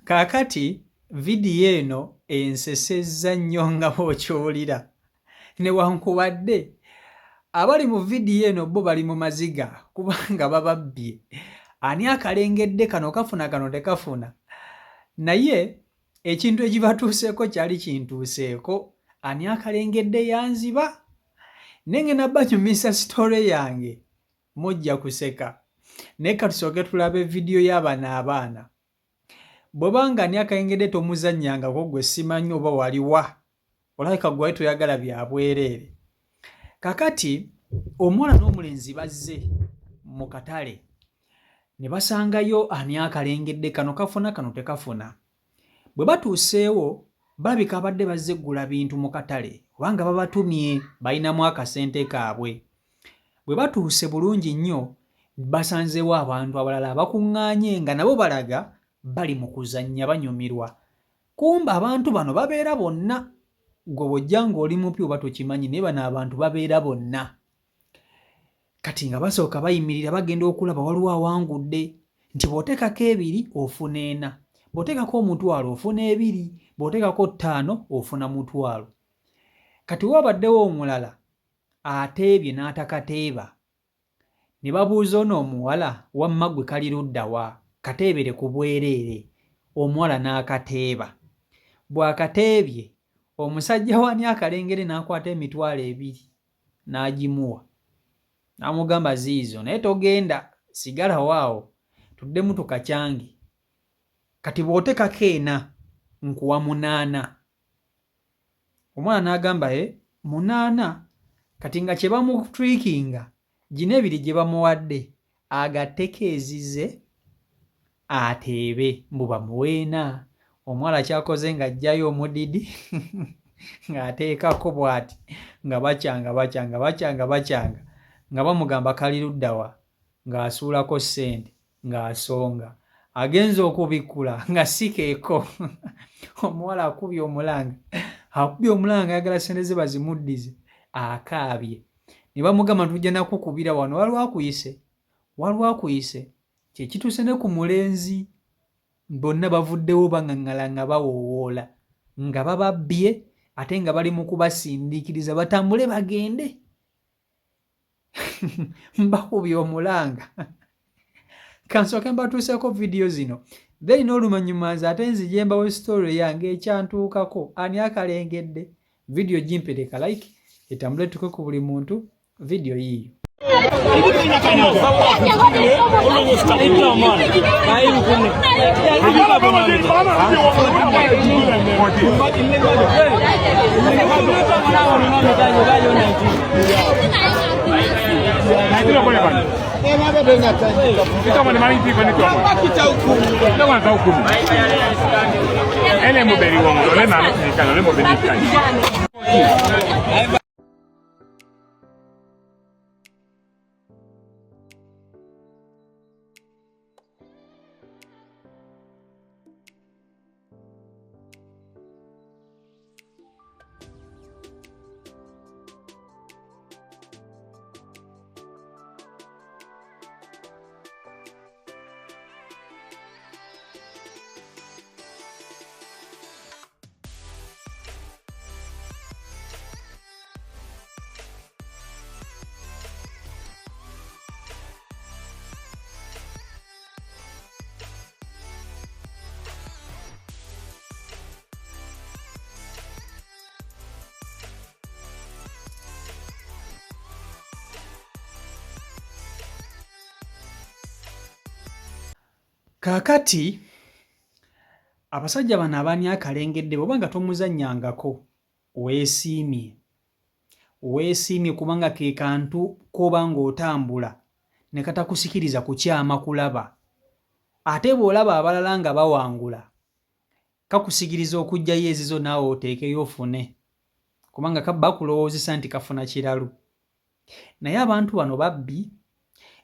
Kaakati vidiyo eno ensesezza nnyo nga bw'okyolira newankubadde abali mu vidiyo eno bo bali mu maziga kubanga bababbye. Ani akalengedde kano kafuna kano tekafuna? Naye ekintu ekibatuuseeko kyali kintuuseeko. Ani akalengedde yanziba? Nengena banyumisa sitole yange mujja kuseka. Naye katusooke tulabe vidiyo y'abano abaana. Bw'obanga ani akalengedde tomuzannyangako gwe simanyi oba waliwa. Olabika gwe toyagala bya bwereere. Kakati omuwala n'omulenzi bazze mu katale ne basangayo ani akalengedde kano kafuna kano tekafuna. Bwe batuuseewo balabika abadde bazze ggula bintu mu katale kubanga babatumye balinamu akasente kaabwe. Bwe batuuse bulungi nnyo basanzeewo abantu abalala abakuŋŋaanye nga nabo balaga bali mu kuzannya banyumirwa. Kumbe abantu bano babeera bonna. Gwe bw'ojja ng'oli mupya oba tokimanyi naye bano abantu babeera bonna. Kati nga basooka bayimirira bagenda okulaba waliwo awangudde nti bw'oteekako 2 ofuna 4, bw'oteekako 1,000 ofuna 2, bw'oteekako 5 ofuna 1,000. Kati wabaddewo omulala ateebye n'atakateeba. Ne babuuza ono omuwala wamma gwe kali ludda wa? Kateebere ku bwereere. Omuwala n'akateeba. Bw'akateebye omusajja wani akalengere n'akwata 2,000 n'agimuwa. N'amugamba ziizo naye togenda sigala waawo tuddemu tukacyange. Kati bw'oteekako 4 nkuwa 8. Omwana n'agamba 8 kati nga kye bamutwikinga gino 2 gye bamuwadde agatteko ezize ateebe mbu bamuweena. Omuwala kyakoze ng'aggyayo omudidi ng'ateekako bw'ati nga bacyanga nga bamugamba kali ludda wa ng'asuulako ssente ng'asonga. Agenza okubikkula nga sikeeko. Omuwala akubye omulanga ayagala ssente ze bazimuddize akaabye. Ne bamugamba tujja nakukubira wano waliwo akuyise. Kye kituuse ne ku mulenzi. Bonna bavuddewo baŋŋaŋŋala nga bawoowoola nga bababbye ate nga bali mu kubasindiikiriza batambule bagende. Mbakubye omulanga. Kansooke mbatuuseeko vidiyo zino then n'oluvannyuma nze ate nzijembawo sitole yange ekyantuukako ani akalengedde. Vidiyo gimpereka like etambule tuke ku buli muntu vidiyo yiiyo. Kaakati abasajja bano abaani akalengedde bw'oba nga tomuzannyangako weesiimye kubanga ke kantu k'oba ng'otambula ne katakusikiriza kukyama kulaba. Ate bw'olaba abalala nga bawangula kakusikiriza okuggyayo ezizo naawe oteekeyo ofune kubanga kabba kulowoozesa nti kafuna kiralu. Naye abantu bano babbi.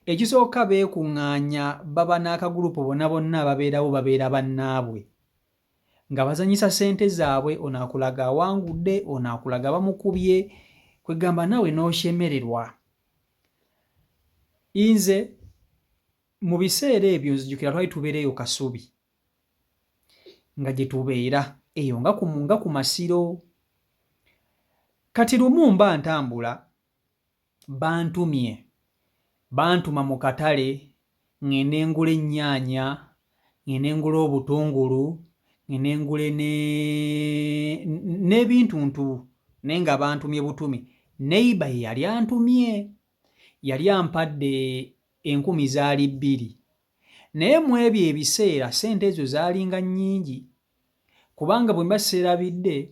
Ekisooka beekuŋŋaanya baba n'akagurupu bonna ababeerawo babeera bannaabwe nga bazanyisa ssente zaabwe. Ono akulaga awangudde, ono akulaga bamukubye, kwegamba naawe n'oshemererwa. Nze mu biseera ebyo nzijukira twali tubeereyo Kasubi. nga gye tubeera eyo nga ku masiro. Kati lumu mba ntambula bantumye bantuma mu katale ŋŋende ngula ennyaanya, ŋŋende ngula obutungulu, ŋŋende ngule n'ebintuntu naye nga bantumye butumi. Neighbour ye yali antumye, yali ampadde 2,000 naye mu ebyo ebiseera ssente ezo zaalinga nnyingi kubanga bwe mba sseerabidde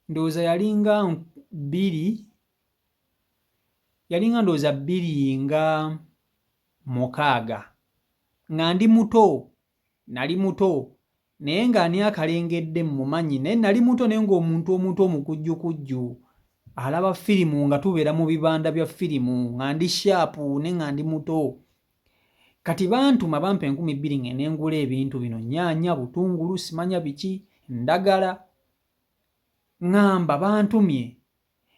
ndowooza yalinga 2,600 nga ndi muto, nali muto naye ng'ani akalengedde mmumanyi naye nali muto naye ng'omuntu omuto omukujjukujju alaba firimu nga tubeera mu bibanda bya firimu nga ndi shaapu ne nga ndi muto. Kati bantuma bampa 2,000 ŋŋende ngula ebintu bino nnyaanya, butungulu, simanya biki, ndagala. ŋŋamba bantumye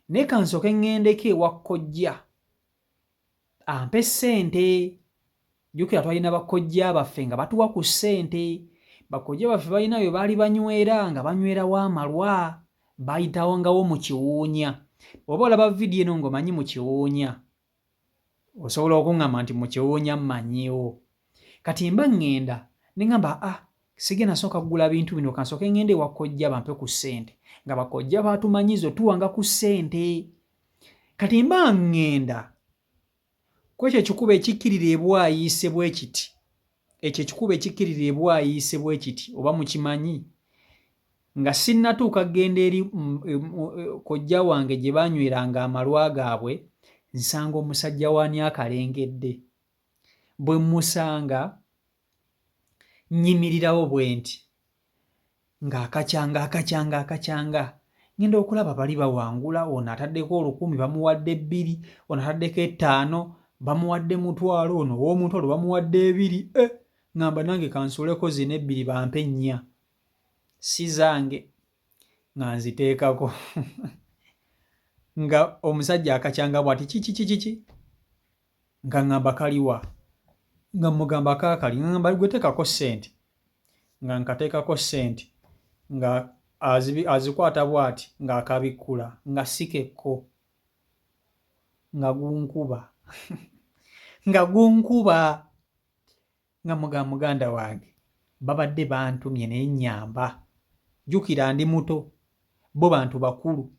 naye kansooke ŋŋendeko ewa kkojja ampe ssente. Jjukira twalina bakkojja baffe nga batuwa ku ssente. Bakkojja baffe balina bye baali banywera nga banywerawo amalwa, baayitawangawo mu kiwuunya. Bw'oba olaba vidiyo eno ng'omanyi mu kiwuunya osobola okuŋŋamba nti mu kiwuunya mmanyiwo. Kati mba ŋŋenda ne ŋŋamba sigenda nasooka kugula bintu bino kansooke ŋŋende ewa kkojja bampe ku ssente, nga bakkojja baatumanyiza otuwanga ku ssente. Kati mba ŋŋenda ku ekyo ekikubo ekikkirira ebwayiise bwe kiti, ekyo ekikubo ekikkirira ebwayiise bwe kiti oba mukimanyi, nga sinnatuuka kgenda eri kojja wange gye banyweranga amalwa gaabwe, nsanga omusajja w'ani akalengedde. Bwe mmusanga nnyimirirawo bwe nti ng'akacyanga ngenda okulaba bali bawangula, ono ataddeko 1,000 bamuwadde 2, ono ataddeko 5 bamuwadde 1,000, ono ow'omutwalo bamuwadde 2. Ŋŋamba nange kansuuleko zino 2 bampe 4 si zange nga nziteekako. Nga omusajja akacyanga bw'ati kiki nga ŋŋamba kaliwa, nga mmugamba kaakali, ŋŋamba gwe teekako ssente, nga nkateekako ssente nga azikwata bw'ati ng'akabikkula nga sikekko nga gunkuba nga muganda wange babadde bantumye naye nnyamba. Jjukira ndi muto, bo bantu bakulu.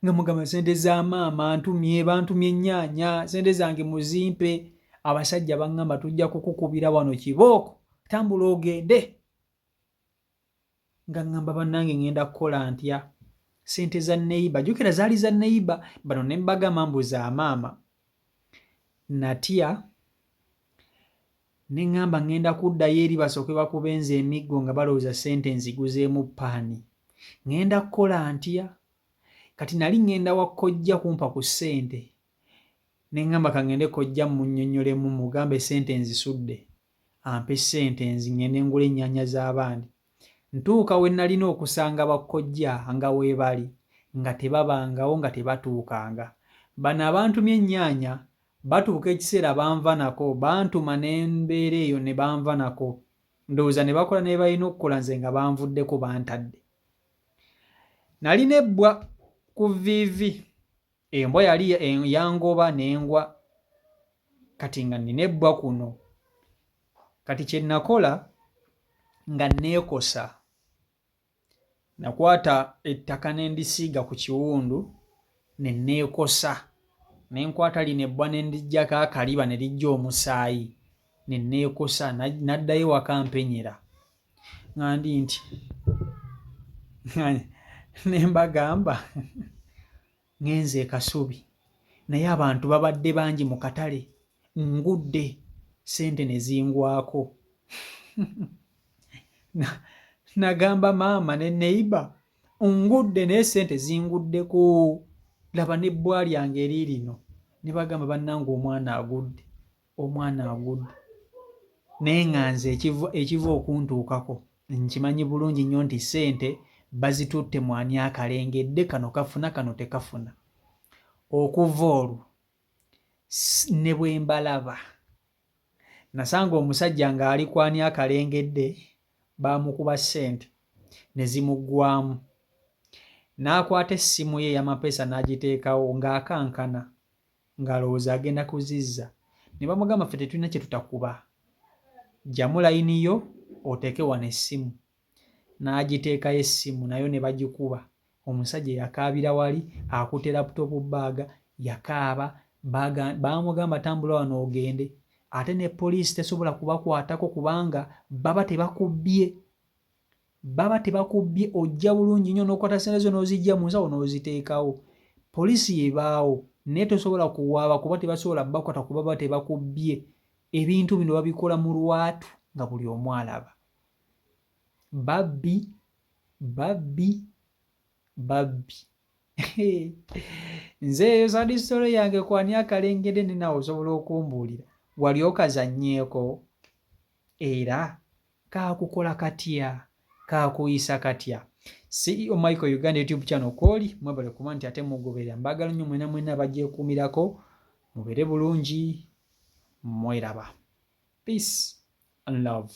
Nga mugamba ssente za maama antumye, bantumye ennyaanya, ssente zange muzimpe. Abasajja baŋŋamba tujja kukukubira wano kibooko, tambula ogende. Nga ŋŋamba bannange ŋŋenda kukola ntya? Ssente za neighbour, jjukira zaali za neighbour, bano ne mbagamba mbu za maama. Natya ne ŋŋamba ŋŋenda kuddayo eri basooke bakubenza emiggo nga balowooza ssente nziguzeemu paani. Ŋŋenda kukola ntya? Kati nali ŋŋenda wa kkojja kumpa ku ssente. Ne ŋŋamba ka ŋŋende kkojja munnyonnyolemu mugambe ssente nzisudde, ampe ssente ŋŋende ngula ennyaanya z'abandi. Ntuuka we nalina okusanga bakkojja nga we bali, nga tebabangawo, nga tebatuukanga. Bano abantumye ennyaanya batuuka ekiseera banva nako, bantuma ne mbeera eyo ne banva nako. Ndowooza ne bakola ne balina okukola nze nga banvuddeko bantadde. Nalina ebbwa ku vviivi, embwa yali yangoba n'engwa, kati nga nina ebbwa kuno. Kati kye nakola nga neekosa, nakwata ettaka ne ndisiiga ku kiwundu ne neekosa, ne nkwata lino ebbwa ne ndiggyako akaliba ne lijja omusaayi, ne neekosa, naddayo waka mpenyera. Ŋŋandi nti ne mbagamba ŋŋenze e Kasubi naye abantu babadde bangi mu katale, ngudde, ssente ne zingwako. Nagamba maama ne neighbour ngudde naye ssente zinguddeko, laba n'ebbwa lyange eriirino. Ne bagamba bannange omwana agudde. Naye nga nze ekiva okuntuukako nkimanyi bulungi nnyo nti ssente bazitutte mwani akalengedde, kano kafuna kano tekafuna. Okuva olwo ne bwe mbalaba nasanga omusajja ng'ali kwani akalengedde, baamukuba ssente ne zimuggwamu. N'akwata essimu ye ey'amapeesa n'agiteekawo ng'akankana ng'alowooza agenda kuzizza. Ne bamugamba ffe tetulina kye tutakuba, ggyamu layini yo oteeke wano essimu. N'agiteekayo essimu nayo ne bagikuba. Omusajja yakaabira wali akutte laputoopu bbaaga, yakaaba, baamugamba tambula wano ogende. Ate ne poliisi tesobola kubakwatako kubanga baba tebakubbye. Baba tebakubbye, ojja bulungi nnyo n'okwata ssente zo n'oziggya mu nsawo n'oziteekawo. Poliisi yebaawo naye tosobola kuwaaba kuba tebasobola bakwata kuba baba tebakubbye. Ebintu bino babikola mu lwatu nga buli omu alaba. Babbi, babbi, babbi. Nze eyo sadi story yange kwani akalengedde ne nawe osobola okumbuulira. Wali okazannyeeko? Era kaakukola katya? Kaakuyisa katya? CEO Michael Uganda YouTube channel kw'oli mwebale kuba nti ate mugoberera. Mbaagala nnyo mwena mwena abagyekuumirako. Mubeere bulungi, mweraba. Peace and love.